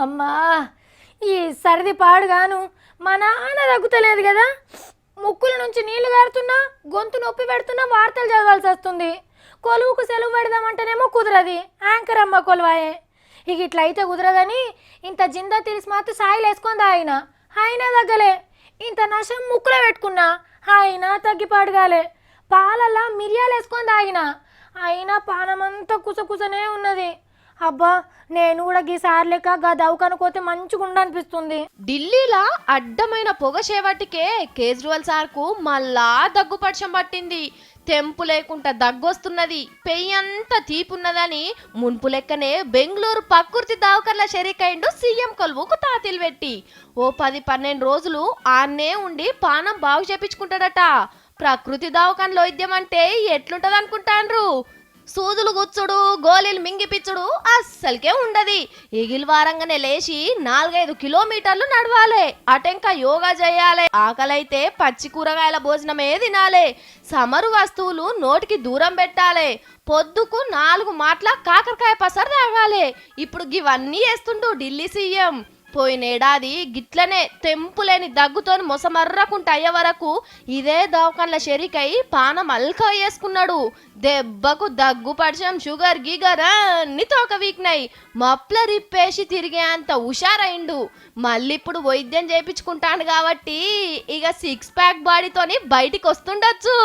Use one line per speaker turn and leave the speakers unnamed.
అమ్మా ఈ సర్ది పాడుగాను మా నాన్న తగ్గుతలేదు కదా. ముక్కుల నుంచి నీళ్లు గారుతున్నా, గొంతు నొప్పి పెడుతున్నా, వార్తలు చదవాల్సి వస్తుంది. కొలువుకు సెలవు పెడదామంటేనేమో కుదరది, యాంకర్ అమ్మ కొలువాయే. ఇక ఇట్లయితే కుదరదని ఇంత జిందా తెలిసి మాత్రం సాయిలు వేసుకుందా అయినా తగ్గలే. ఇంత నషం ముక్కులో పెట్టుకున్నా అయినా తగ్గిపాడుగాలే. పాలల్లా మిరియాలు వేసుకొని అయినా పానమంతా కుసకుసనే ఉన్నది. అబ్బా నేను కూడా గీసారి లెక్క గా దవాఖానకు మంచిగా ఉండనిపిస్తుంది.
ఢిల్లీలా అడ్డమైన పొగ చేపట్టికే కేజ్రీవాల్ సార్కు మళ్ళా దగ్గుపక్షం పట్టింది. తెంపు లేకుండా దగ్గొస్తున్నది, పెయ్యంతా తీపున్నదని మున్పు లెక్కనే బెంగళూరు పక్కుర్తి దవాఖాన్ల షరీకైండు సీఎం కొలువుకు తాతిలు పెట్టి. ఓ 10-12 రోజులు ఆన్నే ఉండి పానం బాగు చేపించుకుంటాడట. ప్రకృతి దవాఖాన్లో వైద్యం అంటే ఎట్లుంటది అనుకుంటాన్రు? సూదులు గుచ్చుడు, గోళీలు మింగిపిచ్చుడు అస్సలకే ఉండది. ఎగిల్ వారంగానే లేచి 4-5 కిలోమీటర్లు నడవాలి, అటెంక యోగా చేయాలి. ఆకలైతే పచ్చి కూరగాయల భోజనమే తినాలి. సమరు వస్తువులు నోటికి దూరం పెట్టాలి. పొద్దుకు 4 మాటల కాకరకాయ పసరు తాగాలి. ఇప్పుడు ఇవన్నీ వేస్తుండు ఢిల్లీ సీఎం. పోయినేడాది గిట్లనే తెంపులేని దగ్గుతోని మొసమర్రకుంట అయ్యే వరకు ఇదే దవాఖాన్ల షరీకై పానం అల్కా వేసుకున్నాడు. దెబ్బకు దగ్గు పడిచం, షుగర్ గీగర్ అన్ని తోక వీక్నాయి. మప్లర్ ఇప్పేసి తిరిగే అంత హుషారైండు. మళ్ళీ ఇప్పుడు వైద్యం చేయించుకుంటాను కాబట్టి ఇక 6 ప్యాక్ బాడీతోని బయటికి వస్తుండొచ్చు.